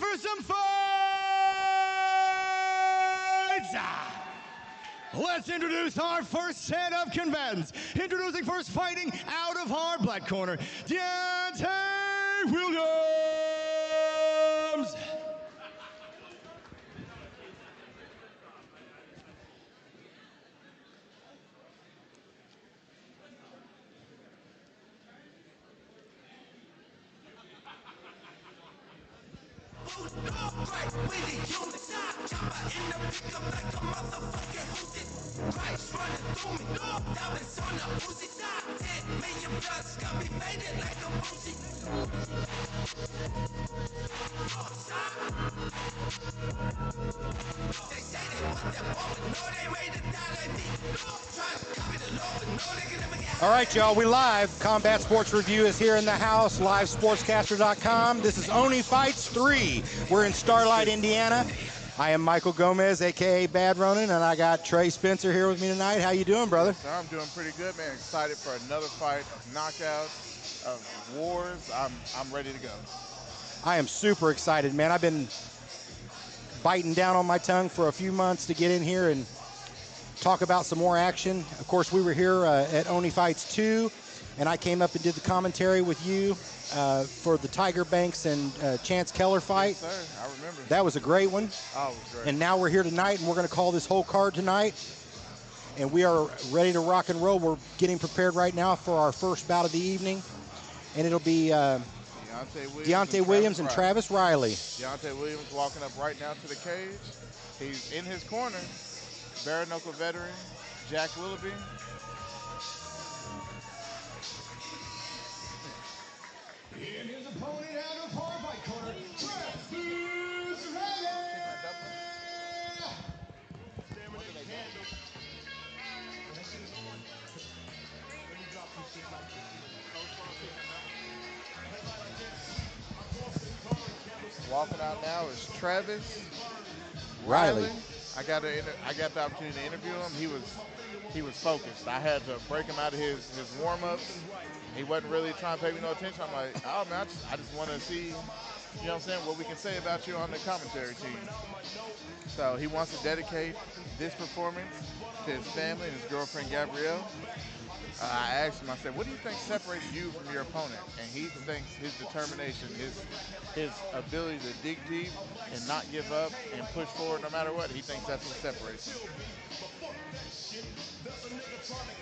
for some fights? Let's introduce our first set of combatants. Introducing first, fighting out of our black corner, Deonte Williams. All right, y'all, we live. Combat Sports Review is here in the house, livesportscaster.com. This is OniFights 3. We're in Starlight, Indiana. I am Michael Gomez, a.k.a. Bad Ronin, and I got Trey Spencer here with me tonight. How you doing, brother? I'm doing pretty good, man. Excited for another fight of knockouts, of wars. I'm ready to go. I am super excited, man. I've been biting down on my tongue for a few months to get in here and talk about some more action. Of course, we were here at OniFights 2, and I came up and did the commentary with you for the Tiger Banks and Chance Keller fight. Yes, sir. I remember. That was a great one. Oh, it was great. And now we're here tonight, and we're going to call this whole card tonight. And we are ready to rock and roll. We're getting prepared right now for our first bout of the evening. And it'll be Deonte Williams and Travis Riley. Deonte Williams walking up right now to the cage. He's in his corner. Bare knuckle veteran, Jack Willoughby. And his opponent out of our right corner, Travis Riley. Walking out now is Travis Riley. I got the opportunity to interview him. He was focused. I had to break him out of his warm-ups. He wasn't really trying to pay me no attention. I'm like, oh man, I just want to see, you know what I'm saying, what we can say about you on the commentary team. So he wants to dedicate this performance to his family and his girlfriend Gabrielle. I asked him, I said, what do you think separates you from your opponent? And he thinks his determination, his ability to dig deep and not give up and push forward no matter what. He thinks that's what separates him.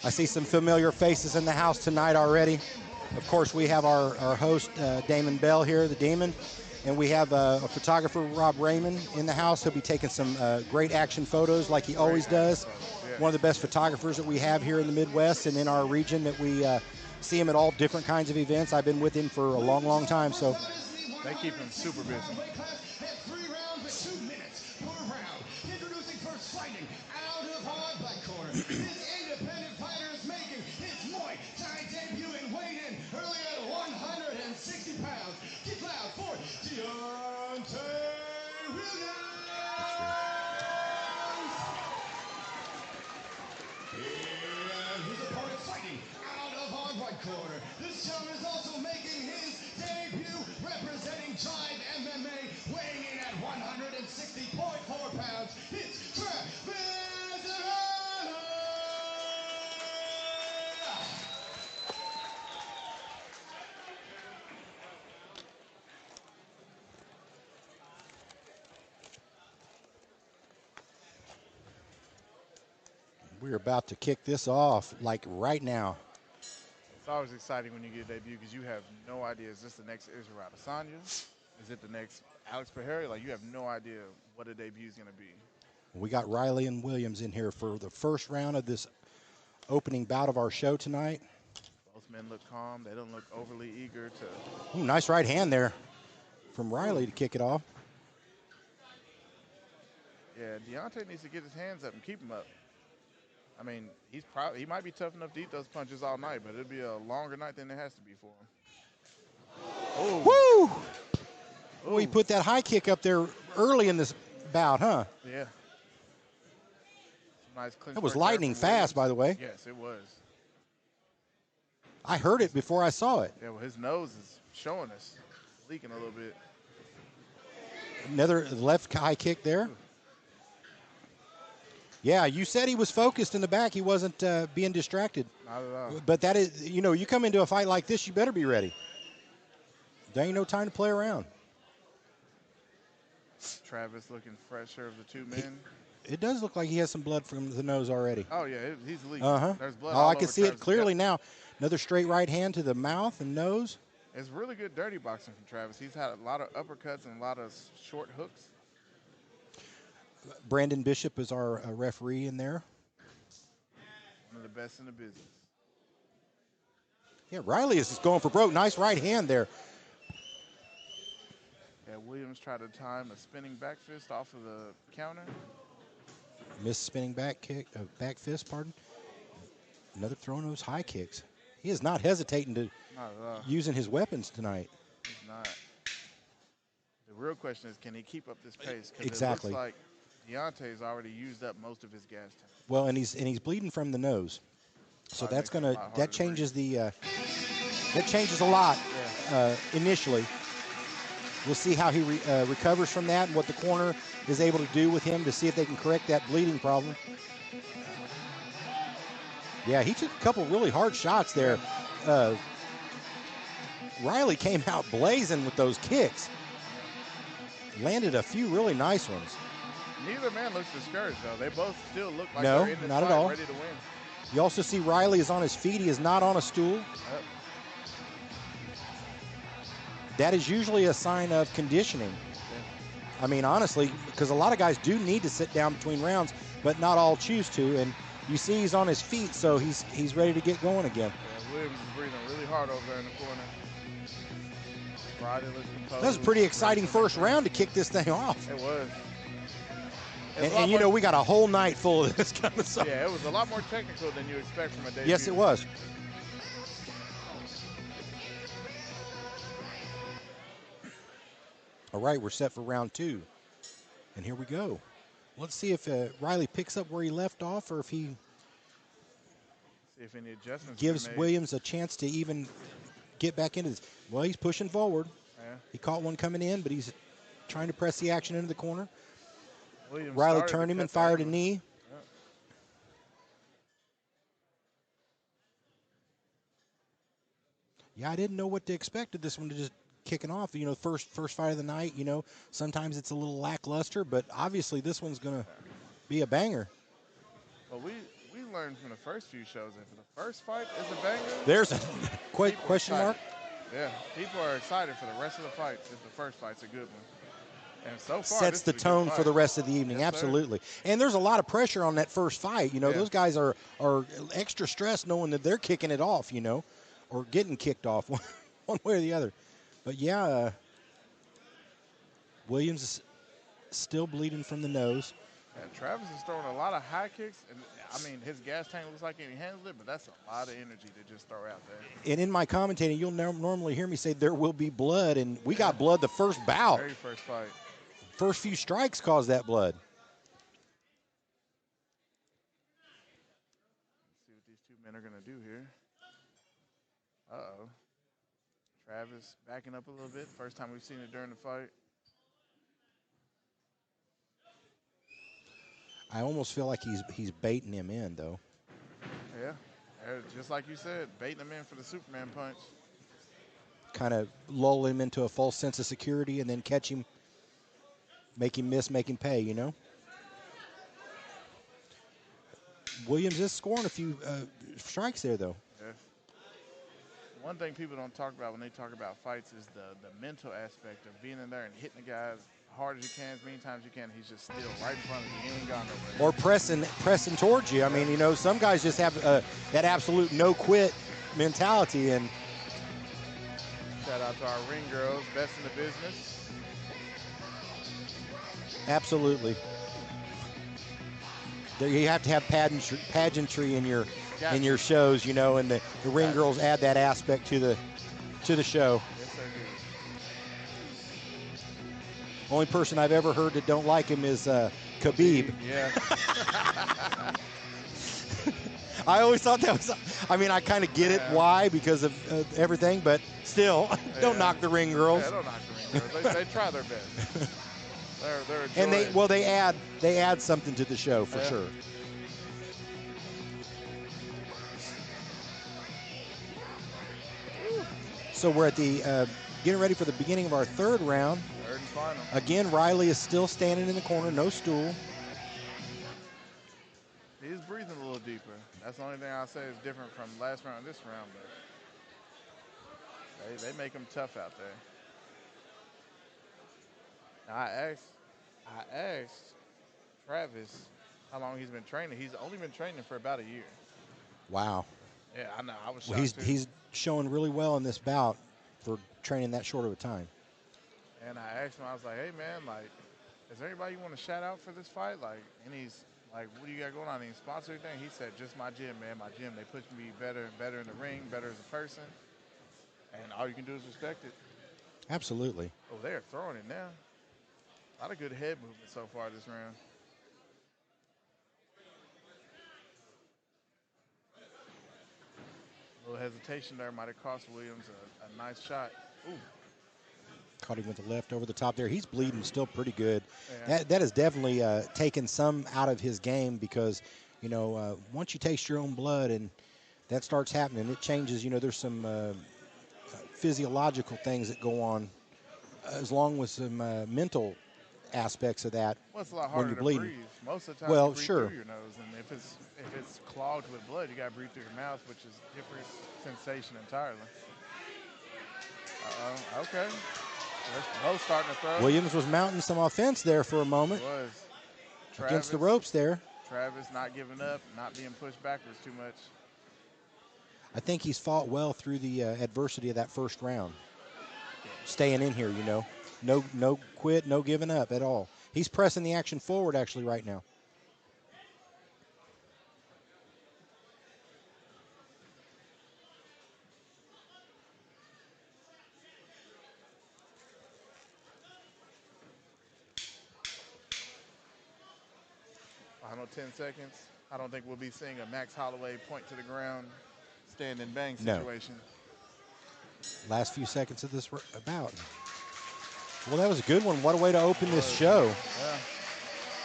I see some familiar faces in the house tonight already. Of course, we have our host, Damon Bell here, the Demon. And we have a photographer, Rob Raymond, in the house. He'll be taking some great action photos like he always does. One of the best photographers that we have here in the Midwest and in our region that we see him at all different kinds of events. I've been with him for a long, long time. So they keep him super busy. 3 rounds, 2 minutes per round. Introducing first, fighting out of our black corner. His independent fighter is making his Muay Thai debut and weighed in early at 160 pounds. Get loud for Deonte Williams. And his opponent fighting out of our right corner. This gentleman is also making his debut representing Tribe MMA, weighing in at 160.4 pounds. It's Travis Riley. we're about to kick this off like right now. It's always exciting when you get a debut because you have no idea, is this the next Israel Adesanya? Is it the next Alex Pereira? Like, you have no idea what a debut is going to be. We got Riley and Williams in here for the first round of this opening bout of our show tonight. Both men look calm. They don't look overly eager to. Ooh, nice right hand there from Riley to kick it off. Yeah, Deonte needs to get his hands up and keep them up. I mean, he might be tough enough to eat those punches all night, but it'll be a longer night than it has to be for him. Woo! Oh, he put that high kick up there early in this bout, huh? Yeah. Nice clinch. That was lightning fast, by the way. Yes, it was. I heard it before I saw it. Yeah, well, his nose is showing us, leaking a little bit. Another left high kick there. Yeah, you said he was focused in the back. He wasn't being distracted. Not at all. But that is, you come into a fight like this, you better be ready. There ain't no time to play around. Travis looking fresher of the two men. It does look like he has some blood from the nose already. Oh, yeah, he's leaking. Uh-huh. There's blood Oh, all I can over see it Travis' clearly hip. now. Another straight right hand to the mouth and nose. It's really good dirty boxing from Travis. He's had a lot of uppercuts and a lot of short hooks. Brandon Bishop is our referee in there. One of the best in the business. Yeah, Riley is just going for broke. Nice right hand there. Yeah, Williams tried to time a spinning back fist off of the counter. Missed spinning back kick, back fist, pardon. Another throwing those high kicks. He is not hesitating to Not at all. using his weapons tonight. He's not. The real question is, can he keep up this pace? 'Cause Exactly. It looks like Deonte's already used up most of his gas tank. Well, and he's bleeding from the nose, so Probably that's makes it a lot gonna harder that to changes that changes a lot initially. We'll see how he recovers from that and what the corner is able to do with him to see if they can correct that bleeding problem. Yeah, he took a couple really hard shots there. Riley came out blazing with those kicks. Landed a few really nice ones. Neither man looks discouraged, though. They both still look like No, they're in this not at fight all. ready to win. You also see Riley is on his feet. He is not on a stool. Yep. That is usually a sign of conditioning. I mean, honestly, because a lot of guys do need to sit down between rounds, but not all choose to. And you see he's on his feet, so he's ready to get going again. Yeah, Williams is breathing really hard over there in the corner. Friday looks composed. That was a pretty exciting first round to kick this thing off. It was. And you know, we got a whole night full of this kind of stuff. Yeah, it was a lot more technical than you expect from a debut. Yes, it was. All right, we're set for round two. And here we go. Let's see if Riley picks up where he left off or if he See if any adjustments gives can be made. Williams a chance to even get back into this. Well, he's pushing forward. Yeah. He caught one coming in, but he's trying to press the action into the corner. Williams Riley started turned to him and cut fired a that. knee. Yeah, I didn't know what to expect of this one to just kicking off. You know, first fight of the night, you know, sometimes it's a little lackluster, but obviously this one's going to be a banger. Well, we learned from the first few shows that if the first fight is a banger, There's a quick people are question mark. excited. Yeah, people are excited for the rest of the fights if the first fight's a good one. And so far, Sets this the is a good tone for fight. the rest of the evening. Yes, sir. Absolutely. And there's a lot of pressure on that first fight. You know, Yeah. those guys are extra stressed knowing that they're kicking it off, you know, or getting kicked off one way or the other. But, yeah, Williams is still bleeding from the nose. Yeah, Travis is throwing a lot of high kicks, and I mean his gas tank looks like he handles it, but that's a lot of energy to just throw out there. And in my commentating, you'll normally hear me say there will be blood, and we got blood the first bout. Very first fight. First few strikes caused that blood. Let's see what these two men are gonna do here. Uh-oh. Travis backing up a little bit. First time we've seen it during the fight. I almost feel like he's baiting him in, though. Yeah. Just like you said, baiting him in for the Superman punch. Kind of lull him into a false sense of security and then catch him, make him miss, make him pay, you know? Williams is scoring a few strikes there, though. Yeah. One thing people don't talk about when they talk about fights is the mental aspect of being in there and hitting the guy as hard as you can, as many times as you can. He's just still right in front of you. He ain't gone nowhere. Or pressing towards you. I mean, you know, some guys just have that absolute no-quit mentality. And Shout out to our ring girls, best in the business. absolutely. There, you have to have pageantry in your shows, you know, and the ring girls add that aspect to the show. Yes, sir, do. Only person I've ever heard that don't like him is Khabib. Yeah. I always thought that was, I mean, I kind of get it why, because of everything, but still, don't knock the ring girls. Yeah, don't knock the ring girls. They try their best. They're a And joy. they add something to the show for Yeah. sure. So we're at the getting ready for the beginning of our third round. Third and final. Again, Riley is still standing in the corner, no stool. He's breathing a little deeper. That's the only thing I'll say is different from last round and this round, but they make him tough out there. Now, I asked Travis how long he's been training. He's only been training for about a year. Wow. Yeah, I know. I was shocked Well, too. he's showing really well in this bout for training that short of a time. And I asked him, I was like, hey, man, like, is there anybody you want to shout out for this fight? Like, and he's like, what do you got going on? Any sponsor or anything? He said, just my gym, man. My gym. They push me better and better in the ring, better as a person. And all you can do is respect it. Absolutely. Oh, they're throwing it now. A lot of good head movement so far this round. A little hesitation there might have cost Williams a nice shot. Ooh. Caught him with the left over the top there. He's bleeding still pretty good. Yeah. That has definitely taken some out of his game because, once you taste your own blood and that starts happening, it changes. There's some physiological things that go on as long as some mental aspects of that. Well, it's a lot when harder you're to bleeding. breathe. Most of the time, Well, you breathe sure. through your nose, and if it's clogged with blood, you got to breathe through your mouth, which is a different sensation entirely. Okay. Both starting to throw. Williams was mounting some offense there for a moment Was. against the ropes there. Travis not giving up, not being pushed backwards too much. I think he's fought well through the adversity of that first round. Staying in here, no quit, no giving up at all. He's pressing the action forward actually right now. Final 10 seconds. I don't think we'll be seeing a Max Holloway point to the ground, stand and bang situation. No. Last few seconds of this bout. Well, that was a good one. What a way to open this show. Yeah.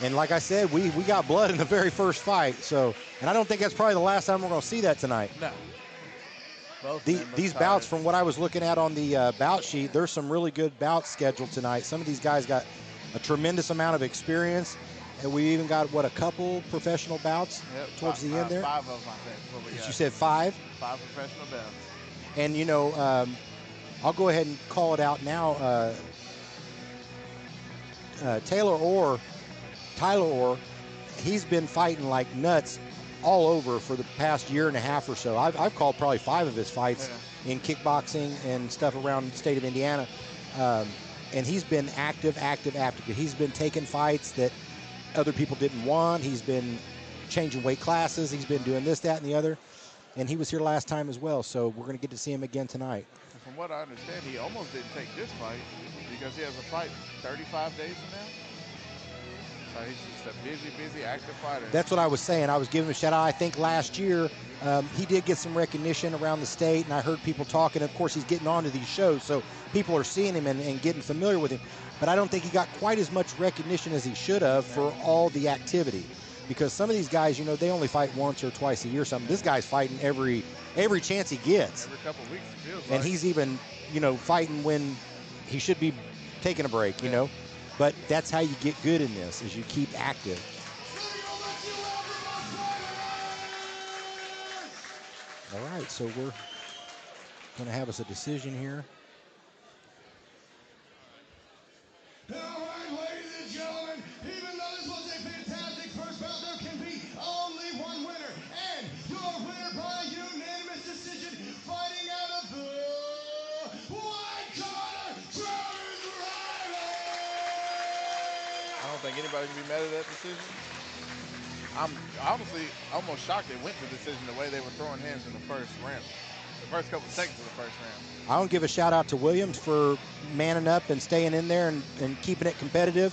And like I said, we got blood in the very first fight. And I don't think that's probably the last time we're going to see that tonight. No. Both These bouts, from what I was looking at on the bout sheet, there's some really good bouts scheduled tonight. Some of these guys got a tremendous amount of experience. And we even got, a couple professional bouts towards the end there? 5 of them, I think. What we got. You said 5? 5 professional bouts. And, I'll go ahead and call it out now. Tyler Orr, he's been fighting like nuts all over for the past year and a half or so. I've called probably 5 of his fights in kickboxing and stuff around the state of Indiana. And he's been active. He's been taking fights that other people didn't want. He's been changing weight classes. He's been doing this, that, and the other. And he was here last time as well, so we're going to get to see him again tonight. And from what I understand, he almost didn't take this fight because he has a fight 35 days from now. So he's just a busy, active fighter. That's what I was saying. I was giving him a shout out. I think last year he did get some recognition around the state, and I heard people talking. Of course, he's getting onto these shows, so people are seeing him and getting familiar with him. But I don't think he got quite as much recognition as he should have for all the activity. Because some of these guys, they only fight once or twice a year or something. This guy's fighting every chance he gets. Every couple of weeks, it feels And like. he's even, fighting when he should be taking a break, But that's how you get good in this, is you keep active. All right, so we're going to have us a decision here. All right, ladies and gentlemen, even though this was a fantastic first bout, there can be only one winner. And your winner by unanimous decision, fighting out of the white corner, Travis Riley! I don't think anybody can be mad at that decision. I'm honestly almost shocked it went to decision the way they were throwing hands in the first round. The first couple seconds of the first round. I want to give a shout out to Williams for manning up and staying in there and keeping it competitive.